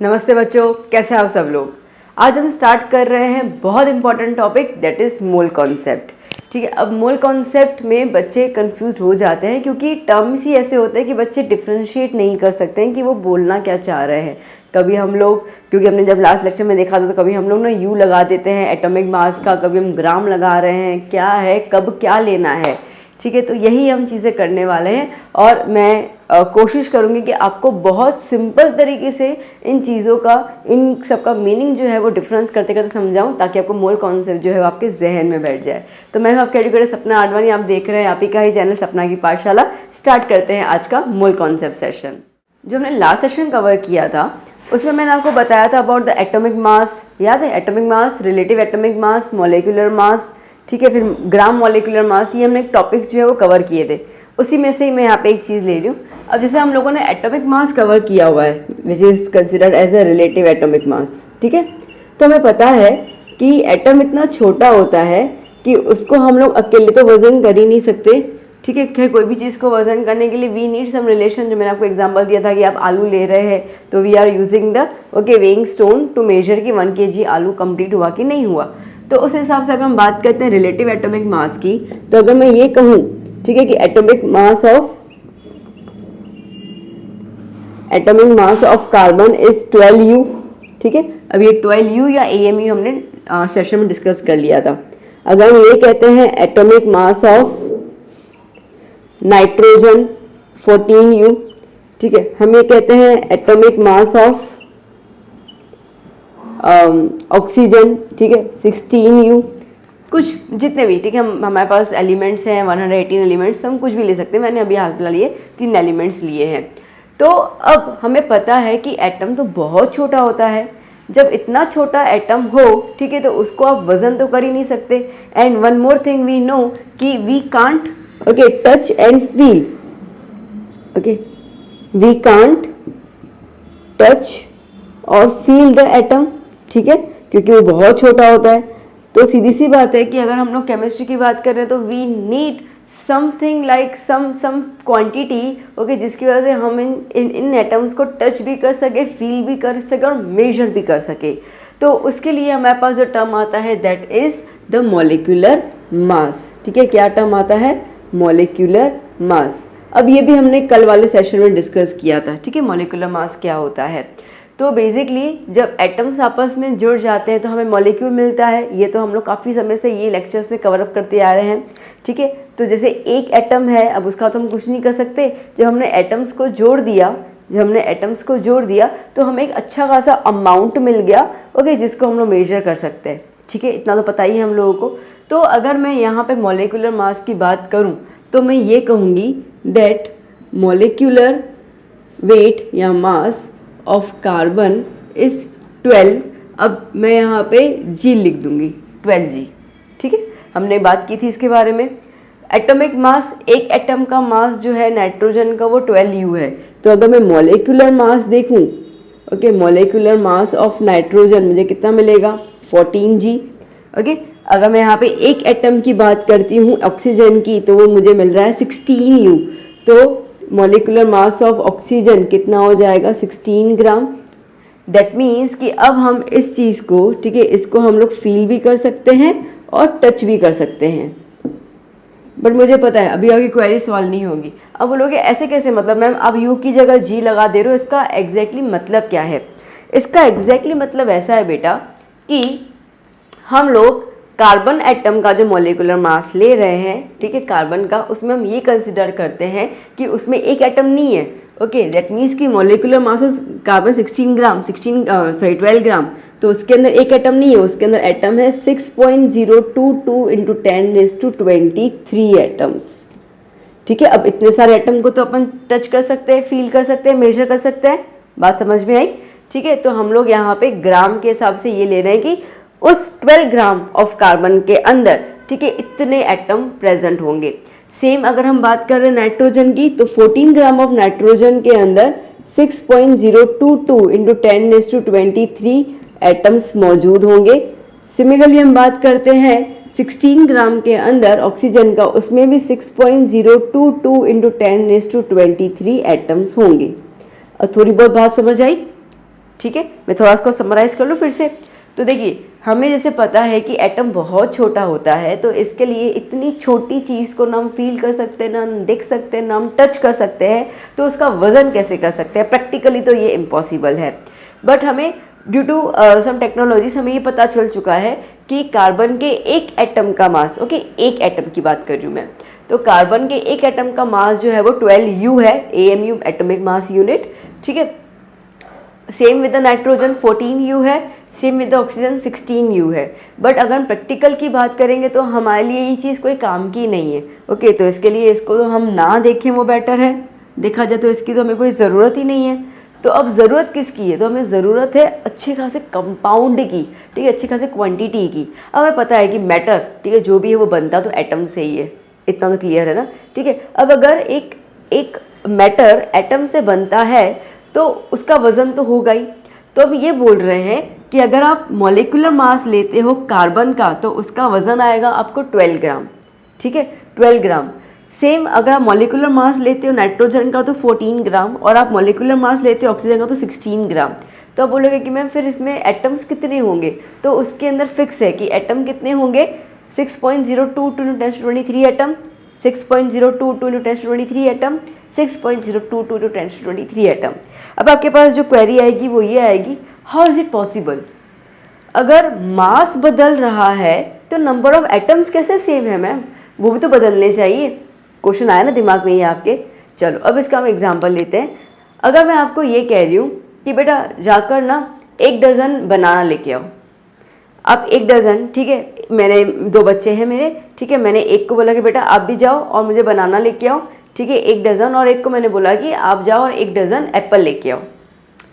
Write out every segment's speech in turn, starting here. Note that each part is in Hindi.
नमस्ते बच्चों, कैसे हैं आप सब लोग। आज हम स्टार्ट कर रहे हैं बहुत important topic that is mole concept. ठीक है, अब मोल कॉन्सेप्ट में बच्चे कंफ्यूज हो जाते हैं क्योंकि टर्म्स ही ऐसे होते हैं कि बच्चे डिफ्रेंशिएट नहीं कर सकते हैं कि वो बोलना क्या चाह रहे हैं। कभी हम लोग, क्योंकि हमने जब लास्ट लेक्चर में देखा था तो कभी हम लोग ना यू लगा देते हैं एटॉमिक मास का, कभी हम ग्राम लगा रहे हैं, क्या है कब क्या लेना है। ठीक है, तो यही हम चीज़ें करने वाले हैं और मैं कोशिश करूँगी कि आपको बहुत सिंपल तरीके से इन चीज़ों का, इन सब का मीनिंग जो है वो डिफरेंस करते करते समझाऊँ ताकि आपको मोल कॉन्सेप्ट जो है वो आपके जहन में बैठ जाए। तो मैं हूँ आपके एजुकेटर सपना आडवाणी, आप देख रहे हैं आप ही का ही चैनल सपना की पाठशाला। स्टार्ट करते हैं आज का मोल कॉन्सेप्ट सेशन। जो हमने लास्ट सेशन कवर किया था उसमें मैंने आपको बताया था अबाउट द एटॉमिक मास। याद है, एटॉमिक मास, रिलेटिव एटॉमिक मास, मॉलिक्यूलर मास, ठीक है, फिर ग्राम मॉलिक्यूलर मास, ये हमने टॉपिक्स जो है वो कवर किए थे। उसी में से ही मैं यहाँ पे एक चीज़ ले रही हूँ। अब जैसे हम लोगों ने एटॉमिक मास कवर किया हुआ है which is considered as a relative atomic mass, ठीक है, तो हमें पता है कि एटम इतना छोटा होता है कि उसको हम लोग अकेले तो वजन कर ही नहीं सकते। ठीक है, खैर कोई भी चीज़ को वजन करने के लिए वी नीड सम रिलेशन। जो मैंने आपको एग्जांपल दिया था कि आप आलू ले रहे हैं तो we are using the weighing stone to measure कि 1 kg आलू कंप्लीट हुआ कि नहीं हुआ। तो उस हिसाब से अगर हम बात करते हैं रिलेटिव एटॉमिक मास की, तो अगर मैं ये कहूँ, ठीक है, कि atomic mass of carbon is 12U। ठीक है, अब ये 12U या AMU हमने सेशन में डिस्कस कर लिया था। अगर हम ये कहते हैं atomic mass of nitrogen 14U, ठीक है, हम ये कहते हैं एटॉमिक मास ऑफ ऑक्सीजन, ठीक है, 16U, कुछ जितने भी, ठीक है, हमारे पास एलिमेंट्स हैं 118 एलिमेंट्स, हम कुछ भी ले सकते हैं। मैंने अभी हाल फिलहाल ये 3 एलिमेंट्स लिए हैं। तो अब हमें पता है कि एटम तो बहुत छोटा होता है। जब इतना छोटा एटम हो, ठीक है, तो उसको आप वजन तो कर ही नहीं सकते। And one more thing we know कि we can't touch and feel. Okay, we can't touch और फील द एटम, ठीक है, क्योंकि वो बहुत छोटा होता है। तो सीधी सी बात है कि अगर हम लोग केमिस्ट्री की बात कर रहे हैं तो we need something like some quantity, okay, जिसकी वजह से हम इन एटम्स को टच भी कर सके, फील भी कर सके और मेजर भी कर सके। तो उसके लिए हमारे पास जो टर्म आता है that is the molecular mass. ठीक है, क्या टर्म आता है? Molecular mass. अब ये भी हमने कल वाले सेशन में डिस्कस किया था। ठीक है, मॉलिक्यूलर मास क्या होता है। तो बेसिकली जब एटम्स आपस में जुड़ जाते हैं तो हमें मॉलिक्यूल मिलता है। ये तो हम लोग काफ़ी समय से ये लेक्चर्स में कवर अप करते आ रहे हैं। ठीक है, तो जैसे एक एटम है, अब उसका तो हम कुछ नहीं कर सकते। जब हमने एटम्स को जोड़ दिया तो हमें एक अच्छा खासा अमाउंट मिल गया, ओके, जिसको हम लोग मेजर कर सकते हैं। ठीक है, इतना तो पता ही है हम लोगों को। तो अगर मैं यहाँ पे मॉलिक्यूलर मास की बात करूँ तो मैं ये कहूँगी दैट मॉलिक्यूलर वेट या मास ऑफ कार्बन इज 12। अब मैं यहाँ पे G लिख दूंगी, 12G। ठीक है, हमने बात की थी इसके बारे में। एटॉमिक मास, एक एटम का मास जो है नाइट्रोजन का वो 12U है। तो अगर मैं मॉलिक्यूलर मास देखूँ, okay, molecular mass of nitrogen मुझे कितना मिलेगा? 14G। ओके, अगर मैं यहाँ पे एक एटम की बात करती हूँ ऑक्सीजन की, तो वो मुझे मिल रहा है 16U। तो मॉलिक्यूलर मास ऑफ ऑक्सीजन कितना हो जाएगा? 16 ग्राम। दैट मीन्स कि अब हम इस चीज़ को, ठीक है, इसको हम लोग फील भी कर सकते हैं और टच भी कर सकते हैं। बट मुझे पता है अभी आपकी क्वेरी सॉल्व नहीं होगी। अब बोलोगे ऐसे कैसे, मतलब मैम आप यू की जगह G लगा दे रहे हो, इसका एग्जैक्टली मतलब क्या है? इसका एग्जैक्टली मतलब ऐसा है बेटा कि हम लोग कार्बन एटम का जो मॉलिक्यूलर मास ले रहे हैं, ठीक है, कार्बन का, उसमें हम ये कंसिडर करते हैं कि उसमें एक एटम नहीं है। ओके, दैट मीन्स कि मॉलिक्यूलर मास कार्बन 12 ग्राम, तो उसके अंदर एक एटम नहीं है, उसके अंदर एटम है 6.022 इंटू 10⁻23 एटम्स। ठीक है, अब इतने सारे एटम को तो अपन टच कर सकते हैं, फील कर सकते हैं, मेजर कर सकते हैं। बात समझ में आई? ठीक है, तो हम लोग यहाँ पे ग्राम के हिसाब से ये ले रहे हैं कि उस 12 ग्राम ऑफ कार्बन के अंदर, ठीक है, इतने एटम प्रेजेंट होंगे। सेम अगर हम बात कर रहे हैं नाइट्रोजन की, तो 14 ग्राम ऑफ नाइट्रोजन के अंदर 6.022 इंटू 10⁻23 एटम्स मौजूद होंगे। सिमिलरली हम बात करते हैं 16 ग्राम के अंदर ऑक्सीजन का, उसमें भी 6.022 इंटू 10⁻23 एटम्स होंगे। और थोड़ी बहुत बात समझ आई? ठीक है, मैं थोड़ा इसको समराइज़ कर लूँ फिर से। तो देखिए, हमें जैसे पता है कि एटम बहुत छोटा होता है, तो इसके लिए इतनी छोटी चीज़ को ना हम फील कर सकते हैं, ना हम देख सकते हैं, ना हम टच कर सकते हैं, तो उसका वज़न कैसे कर सकते हैं? प्रैक्टिकली तो ये इम्पॉसिबल है। बट हमें ड्यू टू सम टेक्नोलॉजीज हमें ये पता चल चुका है कि कार्बन के एक एटम का मास, ओके, एक एटम की बात कर रही हूँ मैं, तो कार्बन के एक एटम का मास जो है वो 12U है, AMU एटॉमिक मास यूनिट, ठीक है। Same with the nitrogen 14U है, same with the oxygen 16U है। बट अगर हम प्रैक्टिकल की बात करेंगे तो हमारे लिए ये चीज़ कोई काम की नहीं है, ओके। तो इसके लिए इसको तो हम ना देखें वो बेटर है, देखा जाए तो इसकी तो हमें कोई ज़रूरत ही नहीं है। तो अब ज़रूरत किसकी है? तो हमें ज़रूरत है अच्छे खासे कंपाउंड की, ठीक है, अच्छे खासे क्वांटिटी की। अब हमें पता है कि मैटर, ठीक है, जो भी है वो बनता तो एटम से ही है, इतना तो क्लियर है ना, ठीक है। अब अगर एक मैटर एटम से बनता है तो उसका वज़न तो होगा ही। तो अब ये बोल रहे हैं कि अगर आप मॉलिक्यूलर मास लेते हो कार्बन का तो उसका वज़न आएगा आपको 12 ग्राम, ठीक है, 12 ग्राम। सेम अगर आप मॉलिक्यूलर मास लेते हो नाइट्रोजन का तो 14 ग्राम, और आप मॉलिक्यूलर मास लेते हो ऑक्सीजन का तो 16 ग्राम। तो आप बोलोगे कि मैम फिर इसमें एटम्स कितने होंगे? तो उसके अंदर फिक्स है कि एटम कितने होंगे, 6.022 × 10⁻³ एटम, 6.022 × 10⁻³ एटम, 6.022 × 10⁻³ एटम। अब आपके पास जो क्वेरी आएगी वो ये आएगी, हाउ इज़ इट पॉसिबल? अगर मास बदल रहा है तो नंबर ऑफ एटम्स कैसे सेम है मैम? वो भी तो बदलने चाहिए। क्वेश्चन आया ना दिमाग में ये आपके। चलो अब इसका हम एग्जांपल लेते हैं। अगर मैं आपको ये कह रही हूँ कि बेटा जाकर ना 1 डज़न बनाना लेके आओ, आप 1 डज़न, ठीक है, मैंने 2 बच्चे हैं मेरे, ठीक है, मैंने एक को बोला कि बेटा आप भी जाओ और मुझे बनाना लेके आओ, ठीक है, 1 डज़न, और एक को मैंने बोला कि आप जाओ और 1 डज़न एप्पल लेके आओ,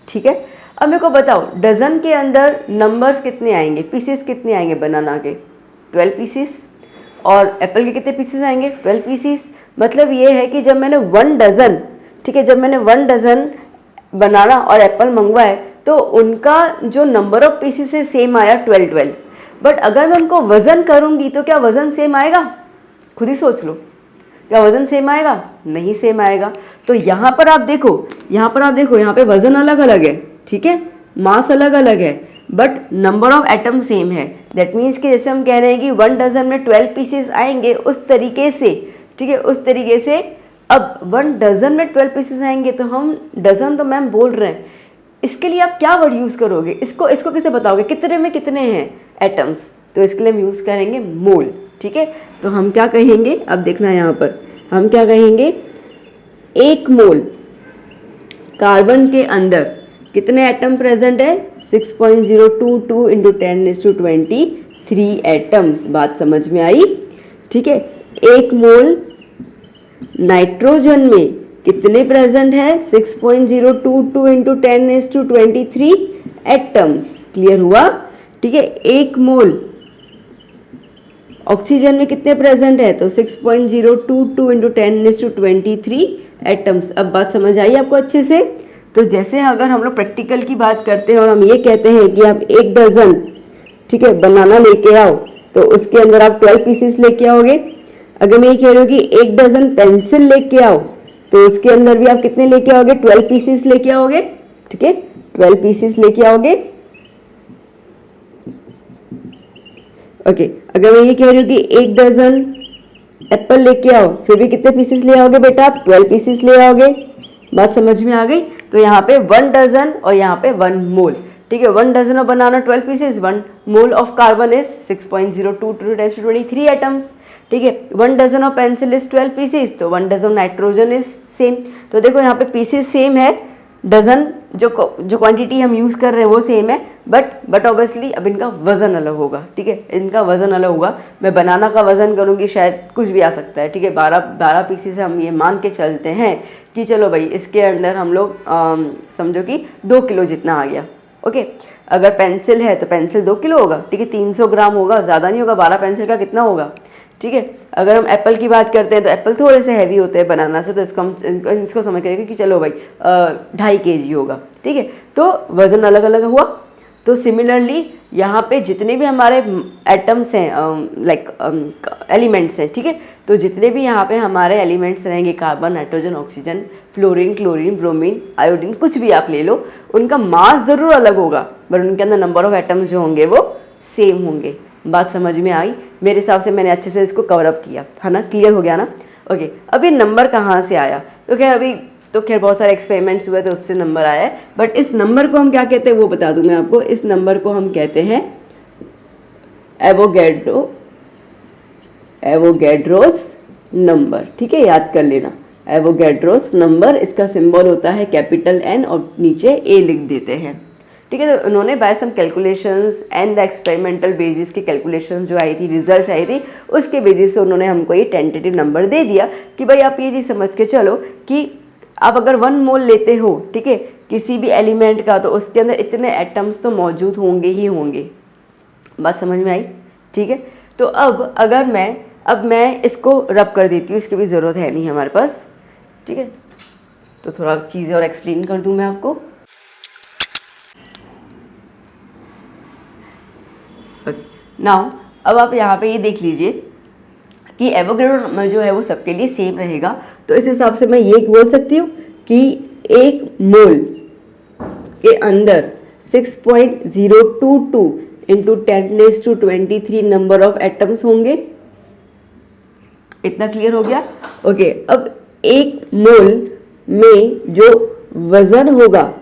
ठीक है। अब मेरे को बताओ डज़न के अंदर नंबर्स कितने आएंगे, पीसेस कितने आएंगे बनाना के? 12 पीसेस। और एप्पल के कितने पीसेस आएंगे? 12 पीसेस। मतलब ये है कि जब मैंने 1 डज़न, ठीक है, जब मैंने 1 डज़न बनाना और एप्पल मंगवाए तो उनका जो नंबर ऑफ पीसेस है सेम आया 12। बट अगर मैं उनको वज़न करूँगी तो क्या वज़न सेम आएगा? खुद ही सोच लो, क्या वज़न सेम आएगा? नहीं सेम आएगा। तो यहाँ पर आप देखो, यहाँ पे वज़न अलग अलग है, ठीक है, मास अलग अलग है, but number of atom same है। दैट मीन्स कि जैसे हम कह रहे हैं कि 1 डज़न में 12 पीसेस आएंगे, उस तरीके से, ठीक है, उस तरीके से अब 1 डज़न में 12 पीसेस आएंगे तो हम डज़न तो मैम बोल रहे हैं, इसके लिए आप क्या वर्ड यूज़ करोगे? इसको कैसे बताओगे कितने में कितने हैं एटम्स? तो इसके लिए हम यूज़ करेंगे मोल, ठीक है। तो हम क्या कहेंगे, अब देखना यहाँ पर हम क्या कहेंगे, 1 मोल कार्बन के अंदर कितने एटम प्रेजेंट है? 6.022 × 10⁻23 एटम्स। बात समझ में आई? ठीक है। 1 मोल नाइट्रोजन में कितने प्रेजेंट है? 6.022 × 10⁻23 एटम्स। क्लियर हुआ? ठीक है। 1 मोल ऑक्सीजन में कितने प्रेजेंट है? तो 6.022 × 10⁻23 एटम्स। अब बात समझ आई आपको अच्छे से? तो जैसे अगर हम लोग प्रैक्टिकल की बात करते हैं और हम ये कहते हैं कि आप 1 डज़न, ठीक है, बनाना लेके आओ, तो उसके अंदर आप 12 पीसेस लेके आओगे। अगर मैं ये कह रही हूँ कि 1 डज़न पेंसिल लेके आओ, तो उसके अंदर भी आप कितने लेके आओगे? 12 पीसेस लेके आओगे, ठीक है, 12 पीसेस लेके आओगे। ओके। अगर मैं ये कह रही हूँ कि 1 डज़न एप्पल लेके आओ, फिर भी कितने पीसेस ले आओगे बेटा? आप 12 पीसेस ले आओगे। बात समझ में आ गई? तो यहाँ पे 1 डज़न और यहाँ पे 1 मोल, ठीक है। 1 dozen of banana 12 pieces, 1 mole of carbon is 6.022 × 10⁻23 atoms, ठीक है। 1 dozen of pencil is 12 pieces, तो 1 डज़न नाइट्रोजन इज सेम। तो देखो यहाँ पे पीसेस सेम है, डज़न जो क्वांटिटी हम यूज़ कर रहे हैं वो सेम है, बट ऑब्वियसली अब इनका वज़न अलग होगा, ठीक है, इनका वज़न अलग होगा। मैं बनाना का वज़न करूँगी शायद कुछ भी आ सकता है, ठीक है, 12 पीसेस से हम ये मान के चलते हैं कि चलो भाई इसके अंदर हम लोग समझो कि 2 किलो जितना आ गया, ओके। अगर पेंसिल है तो पेंसिल 2 किलो होगा, ठीक है, 300 ग्राम होगा, ज़्यादा नहीं होगा। 12 पेंसिल का कितना होगा, ठीक है। अगर हम एप्पल की बात करते हैं तो एप्पल थोड़े से हैवी होते हैं बनाना से, तो इसको समझ करेंगे कि चलो भाई 2.5 kg होगा, ठीक है। तो वज़न अलग अलग हुआ। तो सिमिलरली यहाँ पे जितने भी हमारे एटम्स हैं लाइक एलिमेंट्स हैं, ठीक है, तो जितने भी यहाँ पे हमारे एलिमेंट्स रहेंगे, carbon, nitrogen, oxygen, fluorine, chlorine, bromine, iodine, कुछ भी आप ले लो, उनका मास ज़रूर अलग होगा बट उनके अंदर नंबर ऑफ एटम्स जो होंगे वो सेम होंगे। बात समझ में आई? मेरे हिसाब से मैंने अच्छे से इसको कवर अप किया है ना, क्लियर हो गया ना? ओके, अब ये नंबर कहाँ से आया? तो खैर अभी तो खैर बहुत सारे एक्सपेरिमेंट्स हुए तो उससे नंबर आया है, बट इस नंबर को हम क्या कहते हैं वो बता दूं मैं आपको। इस नंबर को हम कहते हैं एवोगैड्रोस नंबर, ठीक है, याद कर लेना, एवोगैड्रोस नंबर। इसका सिंबल होता है कैपिटल एन और नीचे ए लिख देते हैं, ठीक है। तो उन्होंने by some calculations and the experimental basis की कैलकुलेशंस जो आई थी, रिजल्ट आई थी, उसके बेसिस पे उन्होंने हमको ये टेंटेटिव नंबर दे दिया कि भाई आप ये चीज़ समझ के चलो कि आप अगर 1 मोल लेते हो, ठीक है, किसी भी एलिमेंट का, तो उसके अंदर इतने एटम्स तो मौजूद होंगे ही होंगे। बात समझ में आई? ठीक है। तो अब मैं इसको रब कर देती हूँ, इसकी भी ज़रूरत है नहीं हमारे पास, ठीक है। तो थोड़ा चीज़ें और एक्सप्लेन कर दूँ मैं आपको। नाउ अब आप यहाँ पे ये देख लीजिए कि एवोगैड्रो नंबर जो है वो सबके लिए सेम रहेगा। तो इस हिसाब से मैं ये बोल सकती हूँ कि 1 मोल के अंदर 6.022 इंटू 10⁻23 नंबर ऑफ एटम्स होंगे। इतना क्लियर हो गया? ओके, अब 1 मोल में जो वजन होगा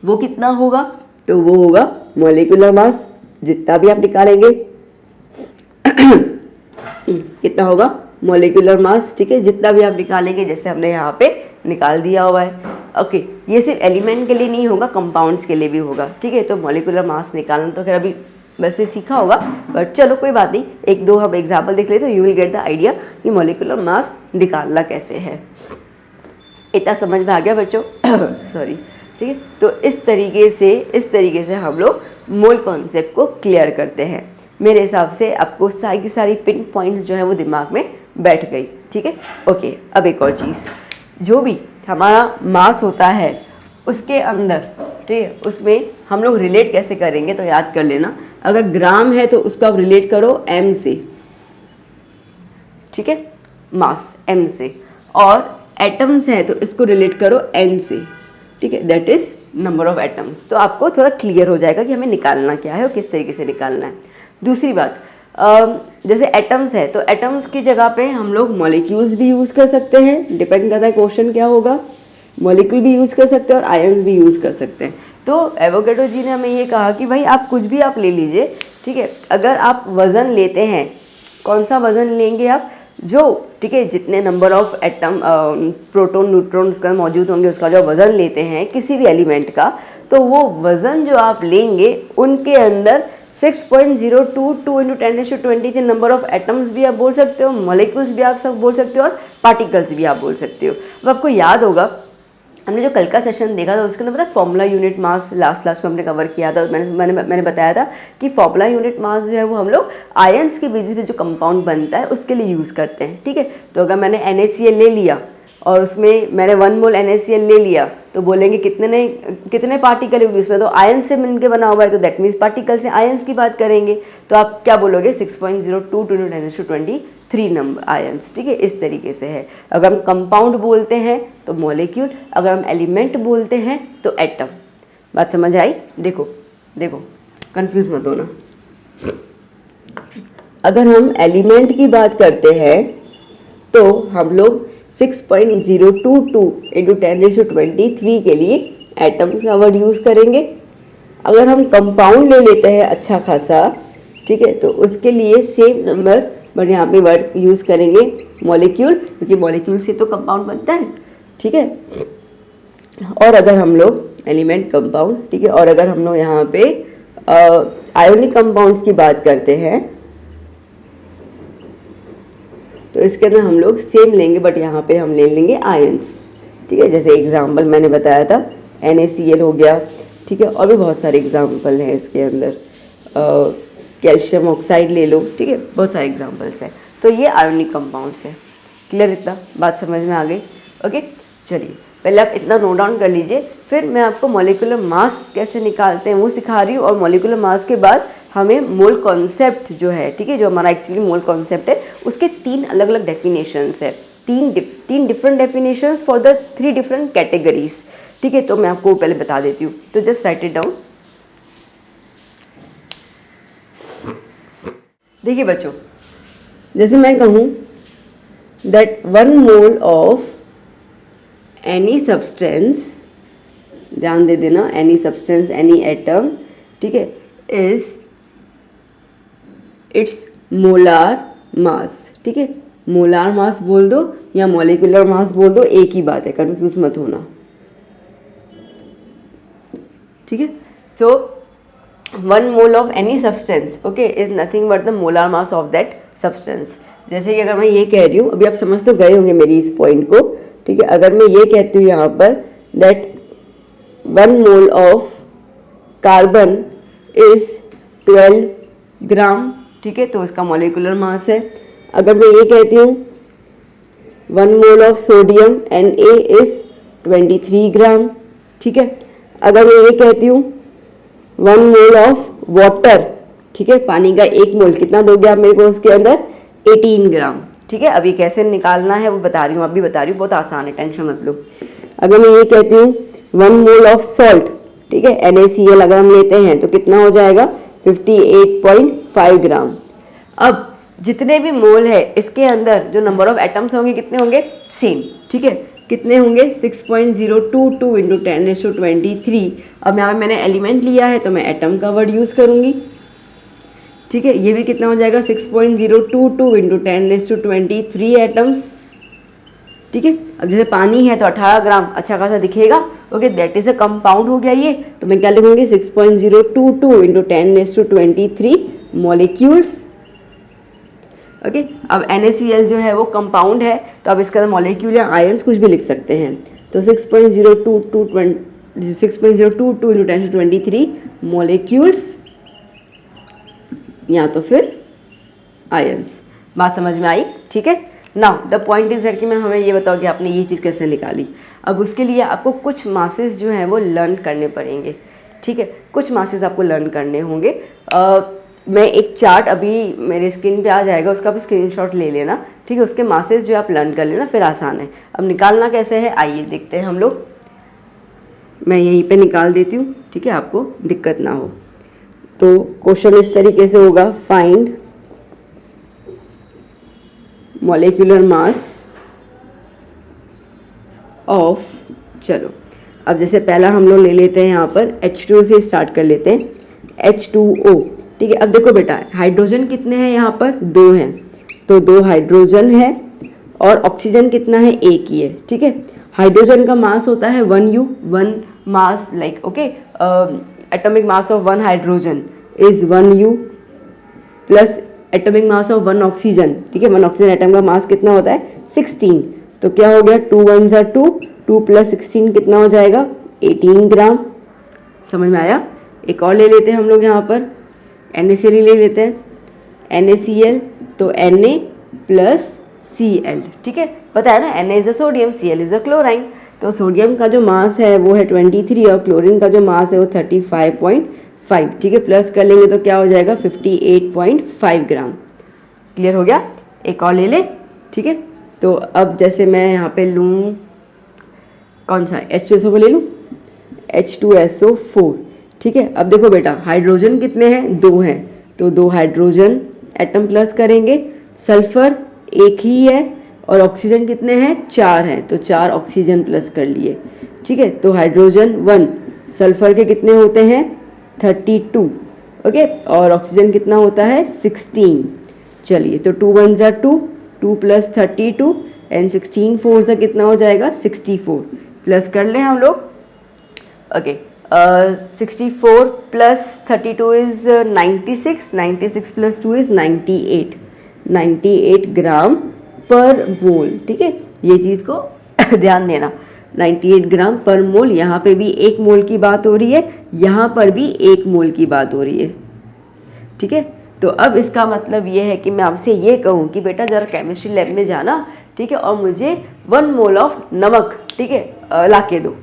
वो कितना होगा? तो वो होगा मॉलिक्यूलर मास, जितना भी आप निकालेंगे कितना होगा? मॉलिक्यूलर मास, ठीक है, जितना भी आप निकालेंगे, जैसे हमने यहाँ पे निकाल दिया हुआ है। ओके, ये सिर्फ एलिमेंट के लिए नहीं होगा, कंपाउंड्स के लिए भी होगा, ठीक है। तो मॉलिक्यूलर मास निकालना तो खैर अभी वैसे सीखा होगा, बट चलो कोई बात नहीं, 1-2 हम एग्जाम्पल देख ले तो you will get the idea कि मॉलिक्यूलर मास निकालना कैसे है। इतना समझ में आ गया बच्चों? सॉरी, ठीक है। तो इस तरीके से हम लोग मोल कॉन्सेप्ट को क्लियर करते हैं। मेरे हिसाब से आपको सारी की सारी पिन पॉइंट्स जो है वो दिमाग में बैठ गई, ठीक है। ओके, अब एक और चीज़, जो भी हमारा मास होता है उसके अंदर, ठीक है, उसमें हम लोग रिलेट कैसे करेंगे तो याद कर लेना। अगर ग्राम है तो उसको आप रिलेट करो m से, ठीक है, मास m से, और एटम्स है तो इसको रिलेट करो n से, ठीक है, that is number of atoms. तो आपको थोड़ा क्लियर हो जाएगा कि हमें निकालना क्या है और किस तरीके से निकालना है। दूसरी बात, जैसे एटम्स है तो एटम्स की जगह पे हम लोग मॉलिक्यूल्स भी यूज़ कर सकते हैं, डिपेंड करता है क्वेश्चन क्या होगा। मॉलिक्यूल भी यूज़ कर सकते हैं और आयन्स भी यूज़ कर सकते हैं। तो एवोगैड्रो जी ने हमें ये कहा कि भाई आप कुछ भी आप ले लीजिए, ठीक है, अगर आप वज़न लेते हैं, कौन सा वज़न लेंगे आप? जो, ठीक है, जितने number of atom proton neutron उसका मौजूद होंगे उसका जो वज़न लेते हैं किसी भी एलिमेंट का, तो वो वज़न जो आप लेंगे उनके अंदर 6.022 इंटू 10⁻23 नंबर ऑफ एटम्स भी आप बोल सकते हो, मॉलिक्यूल्स भी आप सब बोल सकते हो और पार्टिकल्स भी आप बोल सकते हो। अब आपको याद होगा हमने जो कल का सेशन देखा था उसके अंदर पता फॉर्मूला यूनिट मास लास्ट में हमने कवर किया था। मैंने बताया था कि फॉर्मूला यूनिट मास जो है वो हम लोग आयंस के बेसिस पे जो कंपाउंड बनता है उसके लिए यूज़ करते हैं, ठीक है। तो अगर मैंने NaCl ले लिया और उसमें मैंने 1 मोल NaCl ले लिया तो बोलेंगे कितने पार्टिकल है उसमें, तो आयन से मिलकर बना हुआ है तो दैट मीन्स पार्टिकल से आयंस की बात करेंगे। तो आप क्या बोलोगे? 6.022 इंटू 10⁻23 नंबर आयंस, ठीक है, इस तरीके से है। अगर हम कंपाउंड बोलते हैं तो मॉलिक्यूल, अगर हम एलिमेंट बोलते हैं तो एटम। बात समझ आई? देखो कंफ्यूज मत होना। अगर हम एलिमेंट की बात करते हैं तो हम लोग 6.022 इंटू 10⁻23 के लिए एटम्स का वर्ड यूज़ करेंगे। अगर हम कंपाउंड ले लेते हैं अच्छा खासा, ठीक है, तो उसके लिए सेम नंबर बट यहाँ पे वर्ड यूज़ करेंगे मॉलिक्यूल, क्योंकि मॉलिक्यूल से तो कंपाउंड बनता है, ठीक है। और अगर हम लोग एलिमेंट कंपाउंड, ठीक है, और अगर हम लोग यहाँ पे आयोनिक कंपाउंड्स की बात करते हैं तो इसके अंदर हम लोग सेम लेंगे बट यहाँ पे हम ले लेंगे आयंस, ठीक है। जैसे एग्जांपल मैंने बताया था NaCl हो गया, ठीक है, और भी बहुत सारे एग्जांपल हैं इसके अंदर, कैल्शियम ऑक्साइड ले लो, ठीक है, बहुत सारे एग्जांपल्स हैं। तो ये आयोनिक कंपाउंड्स है। क्लियर? इतना बात समझ में आ गई? ओके, चलिए पहले आप इतना नोट डाउन कर लीजिए, फिर मैं आपको मॉलिक्यूलर मास कैसे निकालते हैं वो सिखा रही हूँ, और मॉलिक्यूलर मास के बाद हमें मोल कॉन्सेप्ट जो है, ठीक है, जो हमारा एक्चुअली मोल कॉन्सेप्ट है उसके 3 अलग अलग डेफिनेशंस है, तीन different definitions for the 3 different categories, ठीक है। तो मैं आपको पहले बता देती हूँ, तो जस्ट राइट इट डाउन। देखिए बच्चों, जैसे मैं कहूँ that 1 mole of any substance, ध्यान दे देना, एनी सब्सटेंस, एनी एटम, ठीक है, इज इट्स मोलार मास, ठीक है। मोलार मास बोल दो या मॉलिक्यूलर मास बोल दो, एक ही बात है, कंफ्यूज मत होना, ठीक है। सो 1 mole of any substance, okay, is nothing but the molar mass of that substance. जैसे कि अगर मैं ये कह रही हूँ, अभी आप समझ तो गए होंगे मेरी इस पॉइंट को, ठीक है। अगर मैं ये कहती हूँ यहाँ पर that 1 mole of carbon is 12 ग्राम, ठीक है, तो इसका मॉलिक्यूलर मास है। अगर मैं ये कहती हूँ 1 mole of sodium Na is 23 ग्राम, ठीक है। अगर मैं ये कहती हूँ 1 मोल ऑफ वाटर, ठीक है, पानी का 1 मोल कितना दोगे आप मेरे को उसके अंदर, 18 ग्राम, ठीक है। अब ये कैसे निकालना है वो बता रही हूँ, अभी बता रही हूँ, बहुत आसान है, टेंशन मत लो। अगर मैं ये कहती हूँ 1 मोल ऑफ सॉल्ट, ठीक है, NaCl अगर हम लेते हैं तो कितना हो जाएगा, 58.5 ग्राम। अब जितने भी मोल है इसके अंदर जो नंबर ऑफ एटम्स होंगे कितने होंगे, सेम, ठीक है, कितने होंगे, 6.022 इंटू 10⁻23। अब यहाँ पे मैंने एलिमेंट लिया है तो मैं एटम का वर्ड यूज़ करूँगी, ठीक है। ये भी कितना हो जाएगा, 6.022 इंटू 10⁻23 एटम्स, ठीक है। अब जैसे पानी है तो 18 ग्राम अच्छा खासा दिखेगा, okay, that is a compound हो गया ये, तो मैं क्या लिखूंगी, 6.022 इंटू 10⁻23 मॉलिक्यूल्स, ओके। अब NaCl जो है वो कंपाउंड है, तो अब इसका मॉलिक्यूल या आयंस कुछ भी लिख सकते हैं, तो 6.022 इंटू 10⁻23 मॉलिक्यूल्स या तो फिर आयंस। बात समझ में आई, ठीक है। Now the point is that कि मैं हमें ये बताओ कि आपने ये चीज़ कैसे निकाली। अब उसके लिए आपको कुछ मासेस जो हैं वो लर्न करने पड़ेंगे, ठीक है, कुछ मासेस आपको लर्न करने होंगे। मैं एक चार्ट अभी मेरे स्क्रीन पे आ जाएगा, उसका आप स्क्रीनशॉट ले लेना, ठीक है, उसके मासेस जो आप लर्न कर लेना, फिर आसान है। अब निकालना कैसे है आइए देखते हैं हम लोग, मैं यहीं पे निकाल देती हूँ, ठीक है, आपको दिक्कत ना हो। तो क्वेश्चन इस तरीके से होगा, फाइंड मॉलिक्यूलर मास ऑफ, चलो अब जैसे पहला हम लोग ले लेते हैं यहाँ पर H2O से स्टार्ट कर लेते हैं, H2O, ठीक है। अब देखो बेटा, हाइड्रोजन कितने हैं यहाँ पर, 2 हैं, तो 2 हाइड्रोजन है, और ऑक्सीजन कितना है, 1 ही है, ठीक है। हाइड्रोजन का मास होता है 1U, 1 mass like, okay, atomic mass of 1 hydrogen is 1U plus atomic mass of 1 oxygen, ठीक है, 1 ऑक्सीजन एटम का मास कितना होता है, 16, तो क्या हो गया, 2 1 2, 2 प्लस 16 कितना हो जाएगा, 18 ग्राम। समझ में आया। एक और ले लेते हैं हम लोग यहाँ पर, NaCl ले लेते हैं, NaCl तो Na प्लस Cl, ठीक है, पता है ना, Na is the sodium, Cl is the chlorine, तो सोडियम का जो मास है वो है 23 और क्लोरीन का जो मास है वो 35.5, ठीक है, प्लस कर लेंगे तो क्या हो जाएगा, 58.5 ग्राम। क्लियर हो गया। एक और ले ले, ठीक है। तो अब जैसे मैं यहाँ पे लूँ कौन सा, H2SO को ले लूँ, H2SO4, ठीक है। अब देखो बेटा, हाइड्रोजन कितने हैं, 2 हैं, तो 2 हाइड्रोजन एटम प्लस करेंगे, सल्फर 1 ही है, और ऑक्सीजन कितने हैं, 4 हैं, तो 4 ऑक्सीजन प्लस कर लिए, ठीक है। तो हाइड्रोजन 1, सल्फर के कितने होते हैं, 32, ओके, और ऑक्सीजन कितना होता है, 16। चलिए, तो 2 1 2, 2 प्लस 32 एंड 16 4 से कितना हो जाएगा, 64, प्लस कर लें हम लोग, okay, 64 plus 32 is 96, 96 plus 2 is 98, 98 ग्राम पर मोल, ठीक है, ये चीज़ को ध्यान देना, 98 ग्राम पर मोल। यहाँ पे भी 1 मोल की बात हो रही है, यहाँ पर भी 1 मोल की बात हो रही है, ठीक है। तो अब इसका मतलब ये है कि मैं आपसे ये कहूँ कि बेटा ज़रा केमिस्ट्री लैब में जाना, ठीक है, और मुझे 1 मोल ऑफ नमक, ठीक है, ला के दो।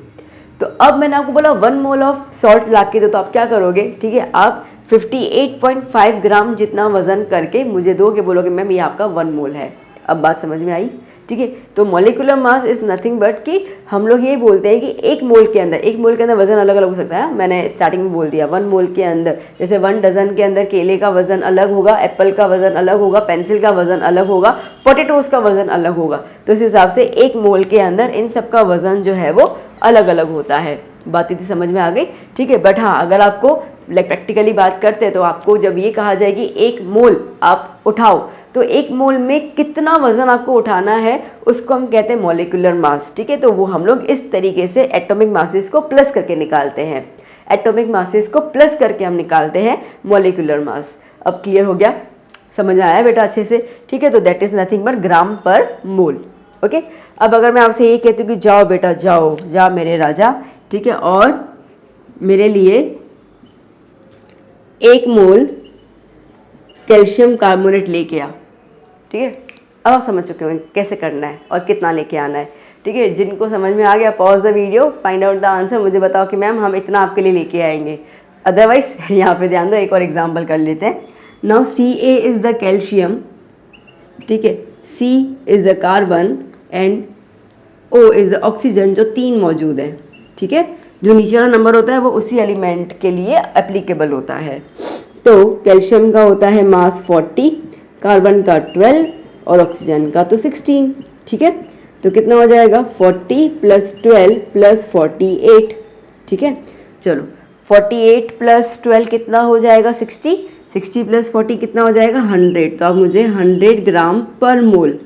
तो अब मैंने आपको बोला 1 मोल ऑफ सॉल्ट ला के दो, तो आप क्या करोगे, ठीक है, आप 58.5 ग्राम जितना वजन करके मुझे दोगे, बोलोगे मैम ये आपका 1 मोल है। अब बात समझ में आई, ठीक है। तो molecular mass is nothing but कि हम लोग ये बोलते हैं कि एक मोल के अंदर वजन अलग अलग हो सकता है। मैंने स्टार्टिंग में बोल दिया 1 मोल के अंदर, जैसे 1 डजन के अंदर केले का वजन अलग होगा, एप्पल का वजन अलग होगा, पेंसिल का वजन अलग होगा, पोटैटोज का वजन अलग होगा। तो इस हिसाब से 1 मोल के अंदर इन सब का वजन जो है वो अलग अलग होता है। बात इतनी समझ में आ गई, ठीक है। बट हाँ, अगर आपको प्रैक्टिकली बात करते हैं तो आपको जब ये कहा जाए कि 1 मोल आप उठाओ, तो 1 मोल में कितना वजन आपको उठाना है उसको हम कहते हैं मॉलिक्यूलर मास, ठीक है। तो वो हम लोग इस तरीके से एटॉमिक मासेस को प्लस करके निकालते हैं, एटॉमिक मासेस को प्लस करके हम निकालते हैं मॉलिक्यूलर मास। अब क्लियर हो गया, समझ में आया बेटा अच्छे से, ठीक है। तो दैट इज नथिंग बट ग्राम पर मोल, ओके। अब अगर मैं आपसे ये कहती हूँ कि जाओ बेटा जाओ, जा मेरे राजा, ठीक है, और मेरे लिए 1 मोल कैल्शियम कार्बोनेट लेके आ, ठीक है। अब आप समझ चुके होंगे कैसे करना है और कितना लेके आना है, ठीक है। जिनको समझ में आ गया pause the video, find out the answer, मुझे बताओ कि मैम हम इतना आपके लिए लेके आएंगे। अदरवाइज यहाँ पे ध्यान दो, एक और एग्जाम्पल कर लेते हैं। Now Ca is the calcium, ठीक है, C is the carbon and O is the oxygen, जो 3 मौजूद है, ठीक है। जो नीचे वाला नंबर होता है वो उसी एलिमेंट के लिए एप्लीकेबल होता है। तो कैल्शियम का होता है मास 40, कार्बन का 12 और ऑक्सीजन का तो 16, ठीक है। तो कितना हो जाएगा 40 + 12 + 48, ठीक है। चलो 48 + 12 कितना हो जाएगा 60, 60 + 40 कितना हो जाएगा 100। तो आप मुझे 100 ग्राम पर मोल,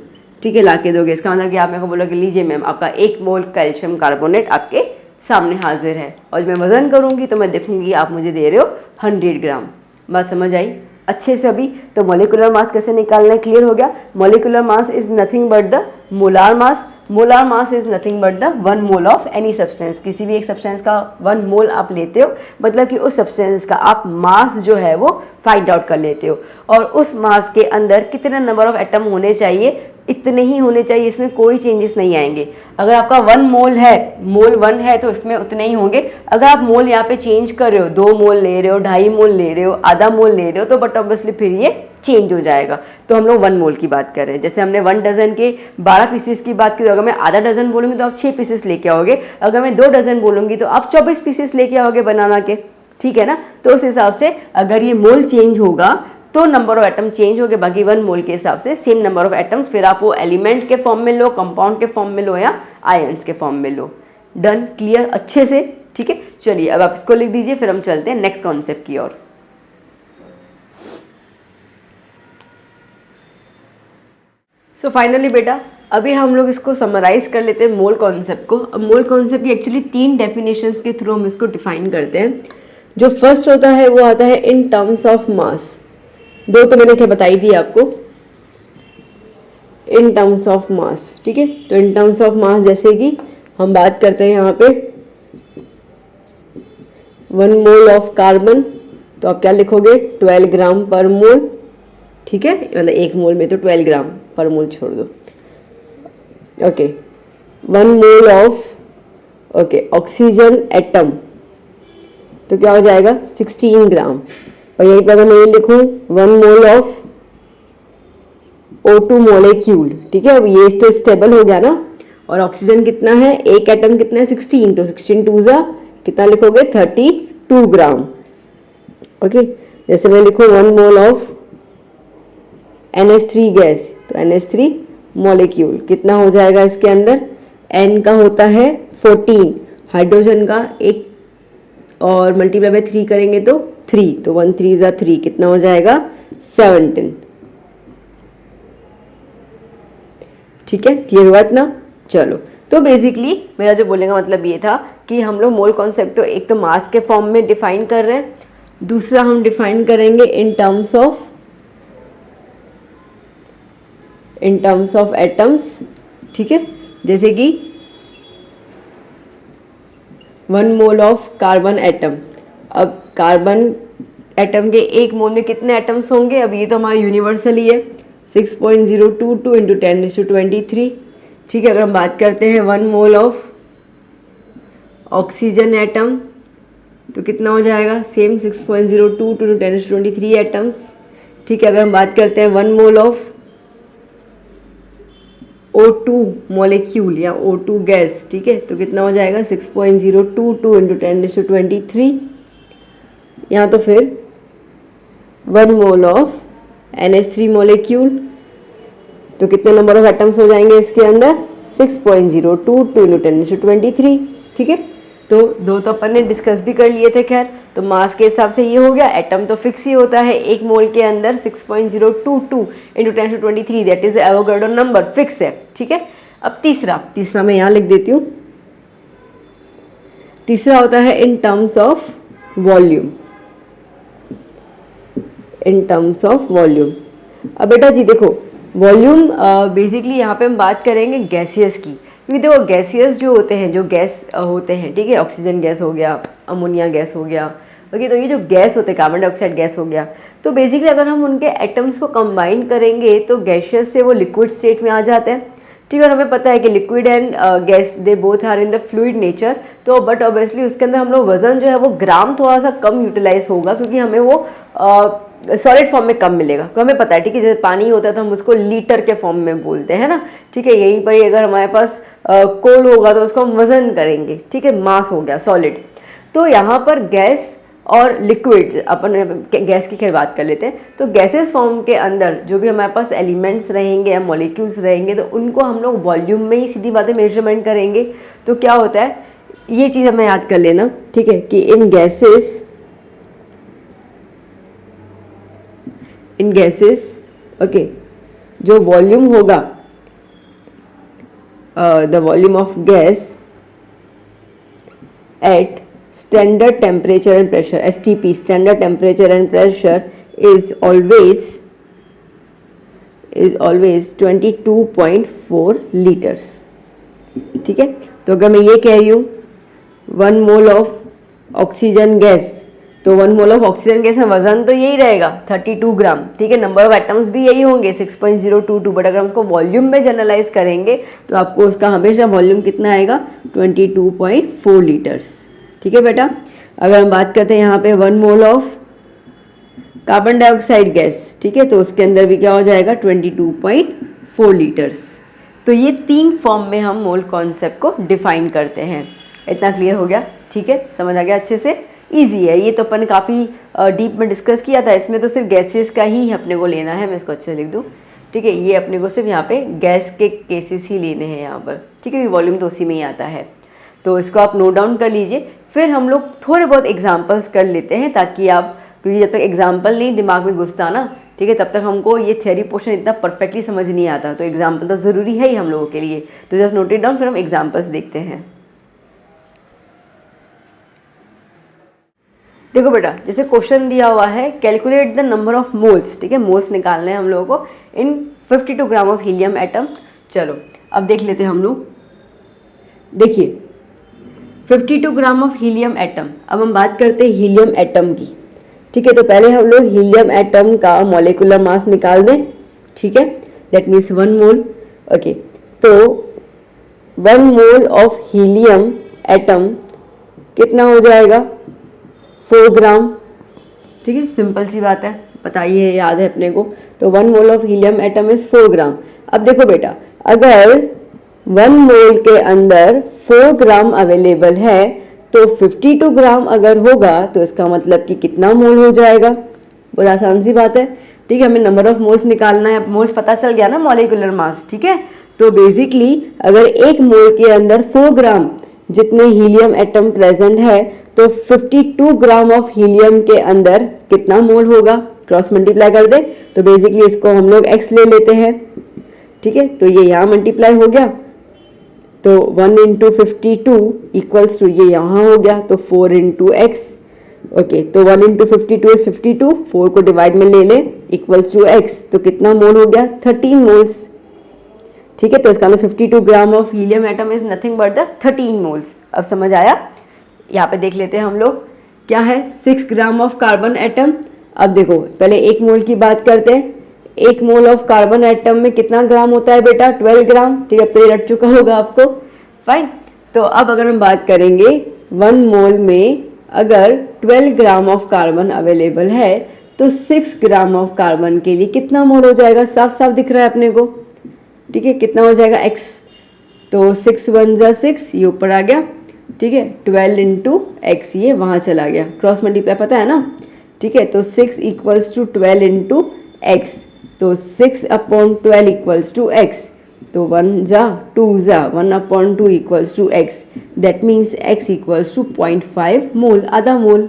ठीक है, ला के दोगे। इसका मतलब कि आप मेरे को बोलोगे लीजिए मैम आपका 1 मोल कैल्शियम कार्बोनेट आपके सामने हाजिर है, और जब मैं वजन करूंगी तो मैं देखूंगी आप मुझे दे रहे हो 100 ग्राम। बात समझ आई अच्छे से अभी? तो मॉलिक्यूलर मास कैसे निकालना है क्लियर हो गया। Molecular mass is nothing but the molar mass, molar mass is nothing but the 1 mole of any substance. किसी भी एक सब्सटेंस का 1 मोल आप लेते हो, मतलब कि उस सब्सटेंस का आप मास जो है वो फाइंड आउट कर लेते हो, और उस मास के अंदर कितने नंबर ऑफ एटम होने चाहिए इतने ही होने चाहिए, इसमें कोई चेंजेस नहीं आएंगे। अगर आपका 1 मोल है, मोल 1 है तो इसमें उतने ही होंगे। अगर आप मोल यहाँ पे चेंज कर रहे हो, 2 मोल ले रहे हो, 2.5 मोल ले रहे हो, आधा मोल ले रहे हो, तो बट ऑब्वियसली फिर ये चेंज हो जाएगा। तो हम लोग 1 मोल की बात कर रहे हैं। जैसे हमने 1 डजन के 12 पीसेस की बात की, तो अगर मैं आधा डजन बोलूँगी तो आप 6 पीसेस लेके आओगे, अगर मैं 2 डजन बोलूँगी तो आप 24 पीसेस लेके आओगे बनाना के, ठीक है ना। तो उस हिसाब से अगर ये मोल चेंज होगा तो नंबर ऑफ एटम चेंज हो गए, बाकी 1 मोल के हिसाब से सेम नंबर ऑफ एटम्स, फिर आप वो एलिमेंट के फॉर्म में लो, कंपाउंड के फॉर्म में लो या आयंस के फॉर्म में लो। डन, क्लियर अच्छे से, ठीक है। चलिए अब आप इसको लिख दीजिए, फिर हम चलते हैं नेक्स्ट कॉन्सेप्ट की ओर। सो फाइनली बेटा अभी हम लोग इसको समराइज कर लेते हैं मोल कॉन्सेप्ट को। अब मोल कॉन्सेप्ट की एक्चुअली 3 डेफिनेशंस के थ्रू हम इसको डिफाइन करते हैं। जो फर्स्ट होता है वो आता है इन टर्म्स ऑफ मास, 2 तो मैंने क्या बताई दी आपको, इन टर्म्स ऑफ मास, ठीक है। तो इन टर्म्स ऑफ मास जैसे कि हम बात करते हैं यहाँ पे 1 मोल ऑफ कार्बन, तो आप क्या लिखोगे 12 ग्राम पर मोल, ठीक है, मतलब 1 मोल में तो 12 ग्राम पर मोल छोड़ दो, okay. 1 mole of okay oxygen atom, तो क्या हो जाएगा 16 ग्राम। और यहीं पर अगर मैं ये लिखूं 1 मोल ऑफ O2 मोलेक्यूल, ठीक है। अब ये तो स्टेबल हो गया ना, और ऑक्सीजन कितना है, एक एटम कितना है 16, तो 16 2 जा कितना लिखोगे 32 ग्राम, ओके। जैसे मैं लिखूं 1 मोल ऑफ NH3 गैस, तो NH3 मोलेक्यूल कितना हो जाएगा इसके अंदर, N का होता है 14, हाइड्रोजन का एक और मल्टीप्लाई बाय 3 करेंगे तो 3, तो 1 3 जा 3 कितना हो जाएगा 17, ठीक है। क्लियर हुआ इतना? चलो तो बेसिकली मेरा जो बोलने का मतलब ये था कि हम लोग मोल कॉन्सेप्ट तो एक तो मास के फॉर्म में डिफाइन कर रहे हैं, दूसरा हम डिफाइन करेंगे इन टर्म्स ऑफ एटम्स, ठीक है। जैसे कि 1 मोल ऑफ कार्बन एटम, अब कार्बन एटम के 1 मोल में कितने एटम्स होंगे, अब ये तो हमारा यूनिवर्सल ही है 6.022 × 10⁻23, ठीक है। अगर हम बात करते हैं 1 मोल ऑफ ऑक्सीजन एटम, तो कितना हो जाएगा सेम 6.02 × 10⁻23 एटम्स। ठीक है, अगर हम बात करते हैं 1 मोल ऑफ O2 मॉलिक्यूल या O2 गैस, ठीक है, तो कितना हो जाएगा 6.022 × 10⁻23। यहाँ तो फिर 1 मोल ऑफ NH3 मॉलिक्यूल, तो कितने नंबर ऑफ एटम्स हो जाएंगे इसके अंदर 6.022 × 10⁻23। ठीक है, तो दो तो अपन ने डिस्कस भी कर लिए थे। खैर, तो मास के हिसाब से ये हो गया, एटम तो फिक्स ही होता है, एक मोल के अंदर 6.022 × 10⁻23, that is Avogadro number, fix है। ठीक है, अब तीसरा मैं यहाँ लिख देती हूँ। तीसरा होता है in terms of volume, in terms of volume. अब बेटा जी देखो, वॉल्यूम बेसिकली यहाँ पे हम बात करेंगे गैसियस की, क्योंकि देखो गैसियस जो होते हैं, जो गैस होते हैं, ठीक है, ऑक्सीजन गैस हो गया, अमोनिया गैस हो गया, ओके, तो ये जो गैस होते हैं, कार्बन डाइऑक्साइड गैस हो गया, तो बेसिकली अगर हम उनके एटम्स को कंबाइन करेंगे तो गैसियस से वो लिक्विड स्टेट में आ जाते हैं। ठीक है, और हमें पता है कि liquid and gas they both are in the fluid nature, तो बट ऑब्वियसली उसके अंदर हम लोग वजन जो है वो ग्राम थोड़ा सा कम यूटिलाइज होगा, क्योंकि हमें वो सॉलिड फॉर्म में कम मिलेगा। तो हमें पता है, ठीक है, जैसे पानी होता है तो हम उसको लीटर के फॉर्म में बोलते हैं ना। ठीक है, यहीं पर ही अगर हमारे पास कोल होगा तो उसको हम वजन करेंगे, ठीक है, मास हो गया सॉलिड। तो यहाँ पर गैस और लिक्विड, अपन गैस की खैर बात कर लेते हैं, तो गैसेस फॉर्म के अंदर जो भी हमारे पास एलिमेंट्स रहेंगे या मॉलिक्यूल्स रहेंगे, तो उनको हम लोग वॉल्यूम में ही सीधी बातें मेजरमेंट करेंगे। तो क्या होता है, ये चीज़ हमें याद कर लेना, ठीक है, कि इन गैसेस ओके, जो वॉल्यूम होगा, the volume of gas at standard temperature and pressure, STP, standard temperature and pressure is always 22.4 liters। ठीक है, तो अगर मैं ये कह रही हूँ 1 मोल ऑफ ऑक्सीजन गैस, तो 1 मोल ऑफ ऑक्सीजन गैस में वजन तो यही रहेगा 32 ग्राम। ठीक है, नंबर ऑफ एटम्स भी यही होंगे 6.022, बट अगर हम उसको वॉल्यूम में जनरलाइज करेंगे तो आपको उसका हमेशा वॉल्यूम कितना आएगा 22.4 लीटर्स। ठीक है बेटा, अगर हम बात करते हैं यहाँ पे 1 mole of carbon dioxide gas, ठीक है, तो उसके अंदर भी क्या हो जाएगा 22.4 लीटर्स। तो ये 3 फॉर्म में हम मोल कॉन्सेप्ट को डिफाइन करते हैं। इतना क्लियर हो गया? ठीक है, समझ आ गया अच्छे से? ईजी है ये, तो अपन ने काफ़ी डीप में डिस्कस किया था। इसमें तो सिर्फ गैसेस का ही अपने को लेना है, मैं इसको अच्छे से लिख दूँ। ठीक है, ये अपने को सिर्फ यहाँ पे गैस के केसेस ही लेने हैं यहाँ पर। ठीक है, वॉल्यूम तो उसी में ही आता है, तो इसको आप नोट डाउन कर लीजिए। फिर हम लोग थोड़े बहुत एग्जाम्पल्स कर लेते हैं, ताकि आप, क्योंकि जब तक एग्जाम्पल नहीं दिमाग में घुसता ना, ठीक है, तब तक हमको ये थ्योरी पोर्शन इतना परफेक्टली समझ नहीं आता। तो एग्जाम्पल तो ज़रूरी है ही हम लोगों के लिए, तो जस्ट नोट इट डाउन, फिर हम एग्जाम्पल्स देखते हैं। देखो बेटा, जैसे क्वेश्चन दिया हुआ है, calculate the number of moles. ठीक है, मोल्स निकालने हैं हम लोगों को इन 52 ग्राम ऑफ हीलियम एटम। चलो अब देख लेते हैं हम लोग। देखिए 52 ग्राम ऑफ हीलियम एटम। अब हम बात करते हैं हीलियम एटम की। ठीक है, तो पहले हम लोग हीलियम एटम का मॉलिक्यूलर मास निकाल दें। ठीक है, दैट मीन्स 1 मोल। ओके, तो 1 मोल ऑफ हीलियम एटम कितना हो जाएगा 4 ग्राम। ठीक है, सिंपल सी बात है, बताइए, याद है अपने को। तो 1 mole of helium atom is 4 ग्राम। अब देखो बेटा, अगर 1 मोल के अंदर 4 ग्राम अवेलेबल है, तो 52 ग्राम अगर होगा तो इसका मतलब कि कितना मोल हो जाएगा। बहुत आसान सी बात है। ठीक है, हमें नंबर ऑफ मोल्स निकालना है। मोल्स पता चल गया ना, मॉलिक्यूलर मास। ठीक है, तो बेसिकली अगर 1 मोल के अंदर 4 ग्राम जितने हीलियम एटम प्रेजेंट है, तो 52 ग्राम ऑफ हीलियम के अंदर कितना मोल होगा, क्रॉस मल्टीप्लाई कर दे। तो बेसिकली इसको हम लोग x ले लेते हैं। ठीक है, तो ये यहाँ मल्टीप्लाई हो गया, तो 1 × 52 इक्वल्स टू ये यहाँ हो गया, तो 4 × x। ओके, तो 1 × 52 इज 52, 4 को डिवाइड में ले ले, इक्वल्स टू x, तो कितना मोल हो गया 13 मोल्स। ठीक है, तो इसका मतलब 52 gram of helium atom is nothing but the 13 moles. अब समझ आया? यहाँ पे देख लेते हैं हम लोग, क्या है 6 ग्राम ऑफ कार्बन एटम। अब देखो, पहले 1 मोल की बात करते हैं। 1 मोल ऑफ कार्बन एटम में कितना ग्राम होता है बेटा 12 ग्राम। ठीक है, अब तो ये रट चुका होगा आपको। फाइन, तो अब अगर हम बात करेंगे 1 मोल में अगर 12 ग्राम ऑफ कार्बन अवेलेबल है तो 6 ग्राम ऑफ कार्बन के लिए कितना मोल हो जाएगा, साफ साफ दिख रहा है अपने को, ठीक है। कितना हो जाएगा x, तो 6 1 जा 6, ये ऊपर आ गया, ठीक है। 12 इंटू एक्स, ये वहाँ चला गया, क्रॉस मल्टीप्लाई पता है ना, ठीक है। तो 6 इक्वल्स टू 12 इंटू एक्स, तो 6 अपॉन 12 इक्वल्स टू एक्स, तो 1 जा 2 जा 1 upon 2 equals to x, that means x equals to 0.5 mole, आधा मोल।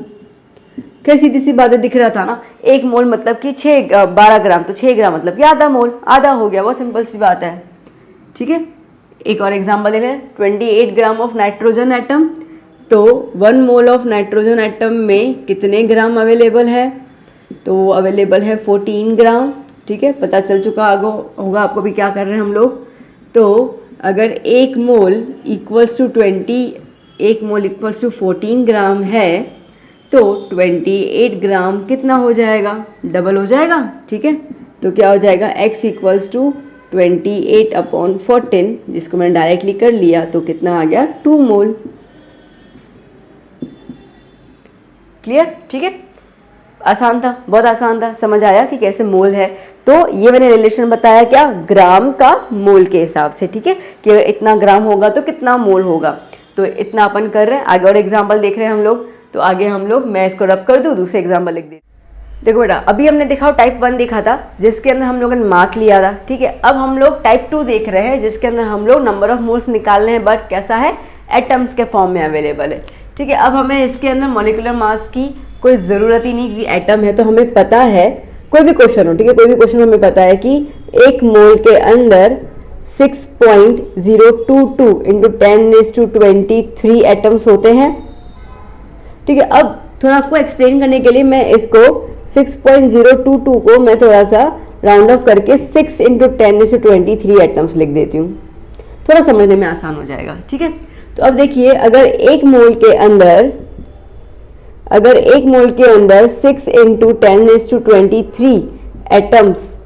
क्या सीधी सी बातें दिख रहा था ना, 1 मोल मतलब कि 12 ग्राम, तो 6 ग्राम मतलब कि आधा मोल, आधा हो गया, बहुत सिंपल सी बात है, ठीक है। एक और एग्जांपल ले लें, 28 ग्राम ऑफ नाइट्रोजन एटम, तो 1 मोल ऑफ नाइट्रोजन एटम में कितने ग्राम अवेलेबल है, तो अवेलेबल है 14 ग्राम, ठीक है। पता चल चुका होगा आपको भी क्या कर रहे हैं हम लोग। तो अगर 1 मोल इक्वल्स टू 14 ग्राम है तो 28 ग्राम कितना हो जाएगा, डबल हो जाएगा, ठीक है। तो क्या हो जाएगा, x इक्वल्स टू 28 अपॉन 14, जिसको मैंने डायरेक्टली कर लिया, तो कितना आ गया 2 मोल। क्लियर, ठीक है। आसान था, बहुत आसान था, समझ आया कि कैसे मोल है। तो ये मैंने रिलेशन बताया क्या, ग्राम का मोल के हिसाब से, ठीक है, कि इतना ग्राम होगा तो कितना मोल होगा। तो इतना अपन कर रहे हैं, आगे और एग्जाम्पल देख रहे हैं हम लोग। तो आगे हम लोग, मैं इसको रब कर दूँ, दूसरे एग्जाम्पल लिख दे। देखो बेटा, अभी हमने देखा टाइप 1 देखा था जिसके अंदर हम लोगों ने मास लिया था, ठीक है। अब हम लोग टाइप 2 देख रहे हैं जिसके अंदर हम लोग नंबर ऑफ मोल्स निकाल रहे हैं, बट कैसा है, एटम्स के फॉर्म में अवेलेबल है, ठीक है। अब हमें इसके अंदर मॉलिक्यूलर मास की कोई ज़रूरत ही नहीं, क्योंकि एटम है तो हमें पता है, कोई भी क्वेश्चन हो, ठीक है, कोई भी क्वेश्चन हमें पता है कि 1 मोल के अंदर 6.022 इंटू 10⁻23 एटम्स होते हैं, ठीक है। अब थोड़ा आपको एक्सप्लेन करने के लिए मैं इसको 6.022 को मैं थोड़ा सा राउंड ऑफ करके 6 इंटू 10⁻23 एटम्स लिख देती हूँ, थोड़ा समझने में आसान हो जाएगा, ठीक है। तो अब देखिए, अगर 1 मोल के अंदर 6 इंटू 10⁻23 एटम्स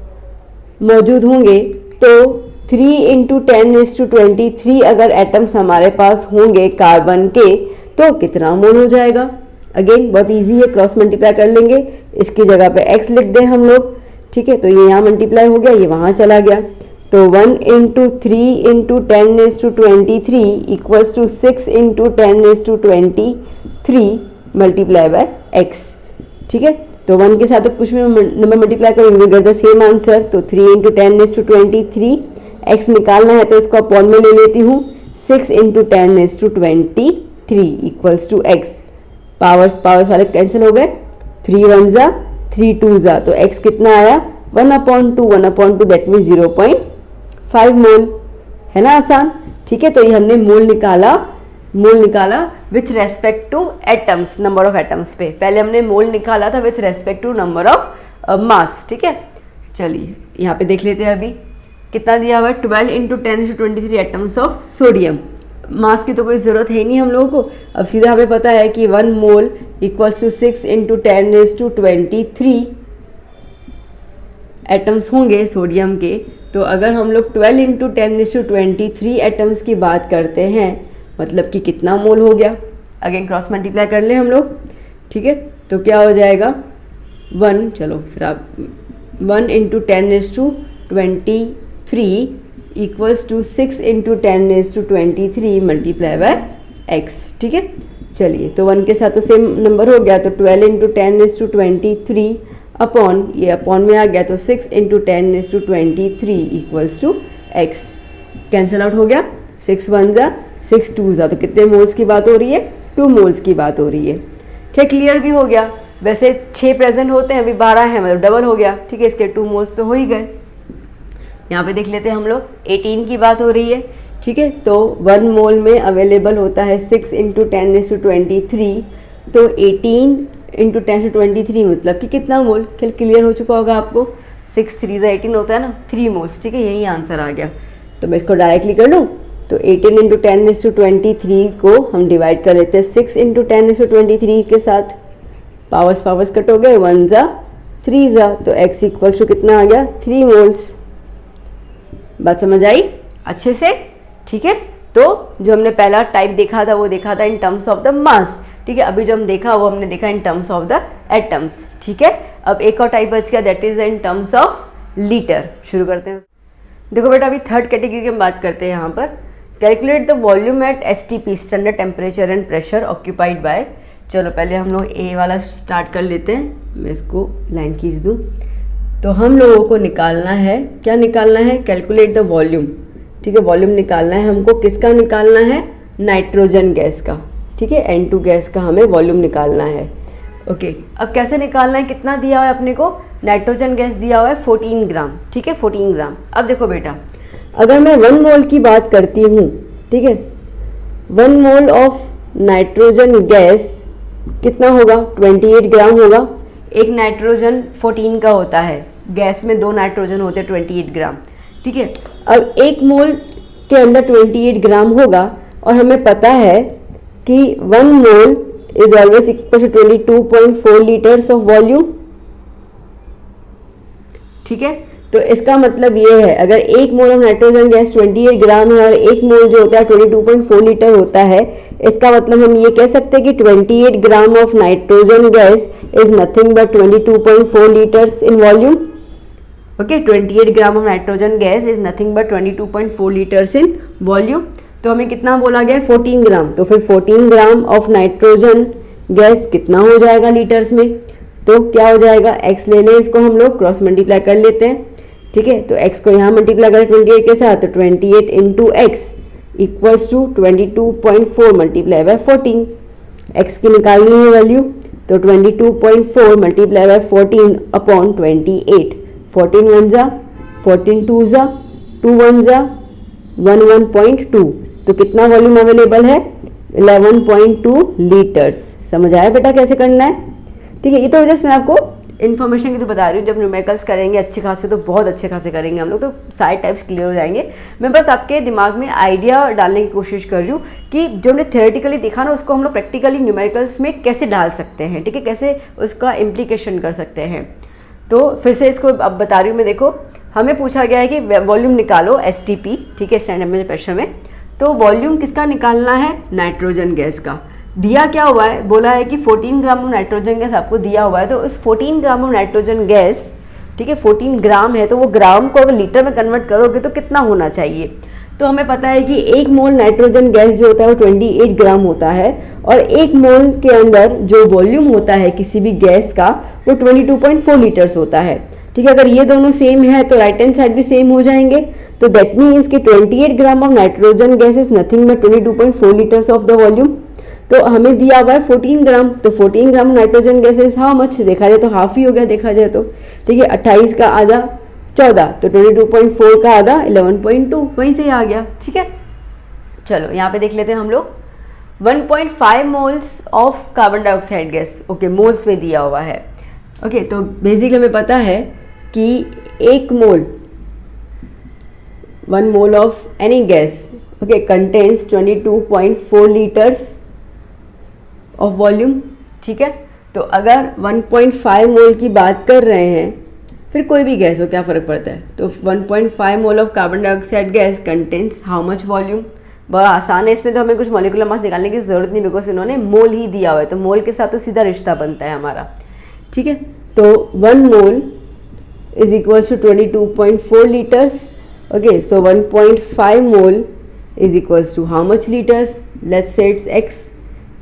मौजूद होंगे तो 3 इंटू 10⁻23 अगर एटम्स हमारे पास होंगे कार्बन के, तो कितना मोल हो जाएगा। अगेन बहुत इजी है, क्रॉस मल्टीप्लाई कर लेंगे, इसकी जगह पे x लिख दें हम लोग, ठीक है। तो ये यहाँ मल्टीप्लाई हो गया, ये वहाँ चला गया, तो 1 into 3 into 10⁻23 equals to 6 into 10⁻23 multiply by x, ठीक है। तो 1 के साथ तो कुछ भी नंबर मल्टीप्लाई करेंगे, गेट द सेम आंसर। तो 3 इंटू 10⁻23, x निकालना है तो इसको अपॉन में ले लेती हूँ, 6 into 10⁻23 equals to x, powers वाले कैंसिल हो गए, 3 1 जा 3 2 जा, तो x कितना आया 1/2 दैट मीन 0.5 मोल, है ना, आसान, ठीक है। तो ये हमने मोल निकाला with respect to atoms, number of atoms पे। पहले हमने मोल निकाला था with respect to number of mass, ठीक है। चलिए यहाँ पे देख लेते हैं अभी कितना दिया हुआ है, 12 इंटू 10⁻23 एटम्स ऑफ सोडियम। मास की तो कोई ज़रूरत है नहीं हम लोगों को, अब सीधा हमें पता है कि 1 मोल इक्वल्स टू 6 इंटू 10⁻23 एटम्स होंगे सोडियम के। तो अगर हम लोग 12 इंटू 10⁻23 एटम्स की बात करते हैं, मतलब कि कितना मोल हो गया, अगेन क्रॉस मल्टीप्लाई कर ले हम लोग, ठीक है। तो क्या हो जाएगा 1, चलो फिर आप 1 into 10⁻23 equals to 6 into 10⁻23 multiply by x, ठीक है। चलिए, तो 1 के साथ तो सेम नंबर हो गया, तो 12 इंटू 10⁻23 अपॉन, ये अपॉन में आ गया, तो 6 into 10⁻23 equals to x, cancel out हो गया, 6 1 जा 6 2 जा, तो कितने मोल्स की बात हो रही है, 2 मोल्स की बात हो रही है। क्या क्लियर भी हो गया, वैसे 6 प्रेजेंट होते हैं, अभी 12 हैं, मतलब डबल हो गया, ठीक है, इसके 2 मोल्स तो हो ही गए। यहाँ पे देख लेते हैं हम लोग, 18 की बात हो रही है, ठीक है। तो 1 मोल में अवेलेबल होता है 6 इंटू 10⁻23, तो 18 इंटू 10⁻23 मतलब कि कितना मोल, क्लियर हो चुका होगा आपको, 6 3 18 होता है ना, 3 मोल्स, ठीक है, यही आंसर आ गया। तो मैं इसको डायरेक्टली कर लूँ, तो 18 इंटू 10⁻23 को हम डिवाइड कर लेते हैं 6 इंटू 10⁻23 के साथ, पावर्स कट हो गए, 1 जा 3 जा, तो x इक्वल टू कितना आ गया 3 मोल्स। बात समझ आई अच्छे से, ठीक है। तो जो हमने पहला टाइप देखा था वो देखा था in terms of the mass, ठीक है। अभी जो हम देखा वो हमने देखा in terms of the atoms, ठीक है। अब एक और टाइप बच गया, that is in terms of litre. शुरू करते हैं। देखो बेटा, अभी थर्ड कैटेगरी की हम बात करते हैं यहाँ पर। Calculate the volume at STP, standard temperature and pressure occupied by. चलो पहले हम लोग ए वाला स्टार्ट कर लेते हैं। मैं इसको लाइन खींच दूँ। तो हम लोगों को निकालना है, क्या निकालना है? कैलकुलेट द वॉल्यूम, ठीक है। वॉल्यूम निकालना है हमको, किसका निकालना है? नाइट्रोजन गैस का, ठीक है। N2 गैस का हमें वॉल्यूम निकालना है। ओके, अब कैसे निकालना है? कितना दिया हुआ है अपने को? नाइट्रोजन गैस दिया हुआ है 14 ग्राम, ठीक है, 14 ग्राम। अब देखो बेटा, अगर मैं 1 मोल की बात करती हूँ, ठीक है, 1 मोल ऑफ नाइट्रोजन गैस कितना होगा? 28 ग्राम होगा। एक नाइट्रोजन 14 का होता है, गैस में 2 नाइट्रोजन होते हैं 28 ग्राम, ठीक है। अब 1 मोल के अंदर 28 ग्राम होगा और हमें पता है कि 1 mole is always equal to 22.4 litres of volume, ठीक है। तो इसका मतलब ये है, अगर 1 mole of nitrogen gas 28 gram है और 1 मोल जो होता है 22.4 लीटर होता है, इसका मतलब हम ये कह सकते हैं कि 28 gram of nitrogen gas is nothing but 22.4 litres in volume. Okay, 28 gram of nitrogen gas is nothing but 22.4 litres in volume. तो हमें कितना बोला गया? 14 ग्राम। तो फिर 14 ग्राम ऑफ नाइट्रोजन गैस कितना हो जाएगा लीटर्स में? तो क्या हो जाएगा? x ले लें, इसको हम लोग क्रॉस मल्टीप्लाई कर लेते हैं, ठीक है। तो x को यहाँ मल्टीप्लाई करें 28 के साथ, तो 28 into x equals to 22.4 multiply by 14। x की निकालनी है वैल्यू, तो 22.4 मल्टीप्लाई बाय 14 अपॉन 28। 14 1 जा, 14 2 जा, 2 1 जा, 1 तो कितना वॉल्यूम अवेलेबल है? 11.2 लीटर्स। समझ आया बेटा कैसे करना है? ठीक है, ये तो जस्ट मैं आपको इन्फॉर्मेशन की तो बता रही हूँ। जब न्यूमेरिकल्स करेंगे अच्छे खासे, तो बहुत अच्छे खासे करेंगे हम लोग, तो सारे टाइप्स क्लियर हो जाएंगे। मैं बस आपके दिमाग में आइडिया डालने की कोशिश कर रही हूँ कि जो हमने थ्योरेटिकली देखा ना, उसको हम लोग प्रैक्टिकली न्यूमेरिकल्स में कैसे डाल सकते हैं, ठीक है, कैसे उसका इम्प्लीकेशन कर सकते हैं। तो फिर से इसको अब बता रही हूँ मैं। देखो, हमें पूछा गया है कि वॉल्यूम निकालो STP, ठीक है, स्टैंडर्ड टेम्परेचर प्रेशर में। तो वॉल्यूम किसका निकालना है? नाइट्रोजन गैस का। दिया क्या हुआ है? बोला है कि 14 ग्राम ऑफ नाइट्रोजन गैस आपको दिया हुआ है। तो उस 14 ग्राम ऑफ नाइट्रोजन गैस, ठीक है, 14 ग्राम है, तो वो ग्राम को अगर लीटर में कन्वर्ट करोगे तो कितना होना चाहिए? तो हमें पता है कि 1 मोल नाइट्रोजन गैस जो होता है वो 28 ग्राम होता है, और 1 मोल के अंदर जो वॉल्यूम होता है किसी भी गैस का वो 22.4 लीटर्स होता है, ठीक है। अगर ये दोनों सेम है तो राइट हैंड साइड भी सेम हो जाएंगे। तो दैट मीन्स कि 28 gram of nitrogen gas is nothing but 22.4 litres of the volume. तो हमें दिया हुआ है 14 ग्राम, तो 14 gram nitrogen gas is how much? देखा जाए तो हाफ ही हो गया, देखा जाए तो, ठीक है। 28 का आधा 14, तो 22.4 का आधा 11.2, वहीं से ही आ गया, ठीक है। चलो यहाँ पे देख लेते हैं हम लोग। 1.5 moles of carbon dioxide gas, okay, moles में दिया हुआ है। ओके, तो बेसिकली हमें पता है कि 1 मोल, 1 mole of any gas, okay, contains 22.4 litres of volume, ठीक है। तो अगर 1.5 मोल की बात कर रहे हैं, फिर कोई भी गैस हो, क्या फ़र्क पड़ता है? तो 1.5 mole of carbon dioxide gas contains how much volume? बड़ा आसान है, इसमें तो हमें कुछ मॉलिक्यूलर मास निकालने की ज़रूरत नहीं, बिकॉज इन्होंने मोल ही दिया हुआ है। तो मोल के साथ तो सीधा रिश्ता बनता है हमारा, ठीक है। तो 1 mole is equal to 22.4 litres, okay. So 1.5 mole is equal to how much litres? Let's say it's x,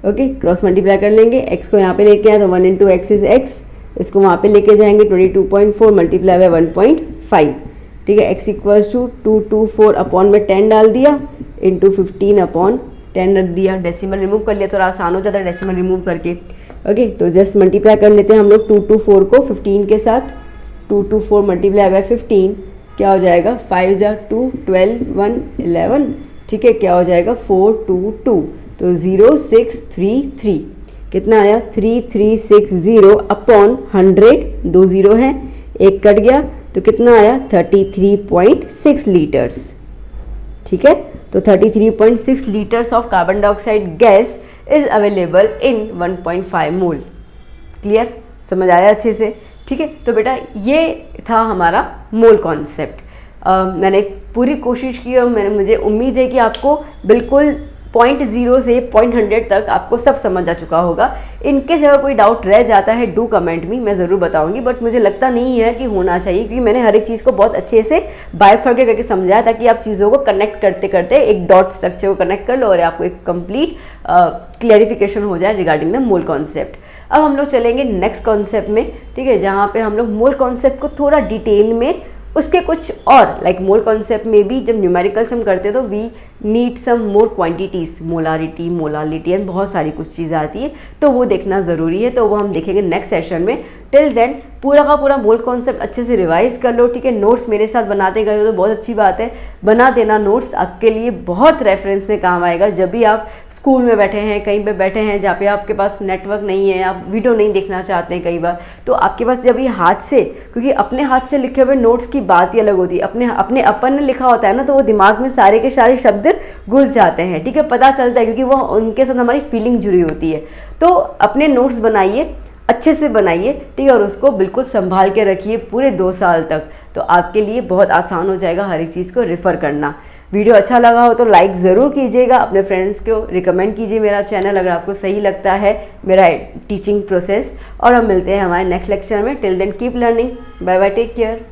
okay, cross multiply कर लेंगे। x को यहाँ पे लेके आए तो 1 इंटू एक्स इज x, इसको वहाँ पे लेके जाएंगे 22.4 मल्टीप्लाई बाय 1.5, ठीक है। x इक्वल्स टू 224 अपॉन में 10 डाल दिया इंटू 15 अपॉन 10 रख दिया। डेसिमल रिमूव कर लिया, थोड़ा आसान हो जाता है डेसिमल रिमूव करके, ओके। तो जस्ट मल्टीप्लाई कर लेते हैं हम लोग 224 को 15 के साथ। 224 मल्टीप्लाई बाय 15 क्या हो जाएगा? 5 जा 2, 12, 1, 11, ठीक है। क्या हो जाएगा? 422, तो 0633 कितना आया? 3360 अपॉन 100, 2 0 है, एक कट गया, तो कितना आया? 33.6 लीटर्स, ठीक है। तो 33.6 litres of carbon dioxide gas is available in 1.5 mole. Clear? समझ आया अच्छे से? ठीक है। तो बेटा ये था हमारा मोल कॉन्सेप्ट। मैंने पूरी कोशिश की और मुझे उम्मीद है कि आपको बिल्कुल 0.0 से 0.100 तक आपको सब समझ आ चुका होगा। इनकेस अगर कोई डाउट रह जाता है डू कमेंट मी, मैं ज़रूर बताऊंगी, बट मुझे लगता नहीं है कि होना चाहिए, क्योंकि मैंने हर एक चीज़ को बहुत अच्छे से बाइफर्केट करके समझाया ताकि आप चीज़ों को कनेक्ट करते करते एक डॉट स्ट्रक्चर को कनेक्ट कर लो और आपको एक कंप्लीट क्लैरिफिकेशन हो जाए रिगार्डिंग द मोल कॉन्सेप्ट। अब हम लोग चलेंगे नेक्स्ट कॉन्सेप्ट में, ठीक है, जहाँ पे हम लोग मोल कॉन्सेप्ट को थोड़ा डिटेल में उसके कुछ और लाइक मोल कॉन्सेप्ट में भी जब न्यूमेरिकल्स हम करते हैं तो we need some more quantities, molarity, molality and बहुत सारी कुछ चीज़ें आती है, तो वो देखना ज़रूरी है, तो वो हम देखेंगे नेक्स्ट सेशन में। टिल देन पूरा का पूरा मोल कॉन्सेप्ट अच्छे से रिवाइज कर लो, ठीक है। नोट्स मेरे साथ बनाते गए हो तो बहुत अच्छी बात है, बना देना नोट्स, आपके लिए बहुत रेफरेंस में काम आएगा जब भी आप स्कूल में बैठे हैं, कहीं पे बैठे हैं जहाँ पे आपके पास नेटवर्क नहीं है, आप वीडियो नहीं देखना चाहते हैं कई बार, तो आपके पास जब ये हाथ से, क्योंकि अपने हाथ से लिखे हुए नोट्स की बात ही अलग होती है, अपने अपन ने लिखा होता है ना, तो वो दिमाग में सारे के सारे शब्द घुस जाते हैं, ठीक है, पता चलता है, क्योंकि वो उनके साथ हमारी फीलिंग जुड़ी होती है। तो अपने नोट्स बनाइए, अच्छे से बनाइए, ठीक है, और उसको बिल्कुल संभाल के रखिए पूरे 2 साल तक, तो आपके लिए बहुत आसान हो जाएगा हर एक चीज़ को रेफ़र करना। वीडियो अच्छा लगा हो तो लाइक ज़रूर कीजिएगा, अपने फ्रेंड्स को रिकमेंड कीजिए मेरा चैनल अगर आपको सही लगता है मेरा टीचिंग प्रोसेस, और हम मिलते हैं हमारे नेक्स्ट लेक्चर में। Till then keep learning, bye bye, take care.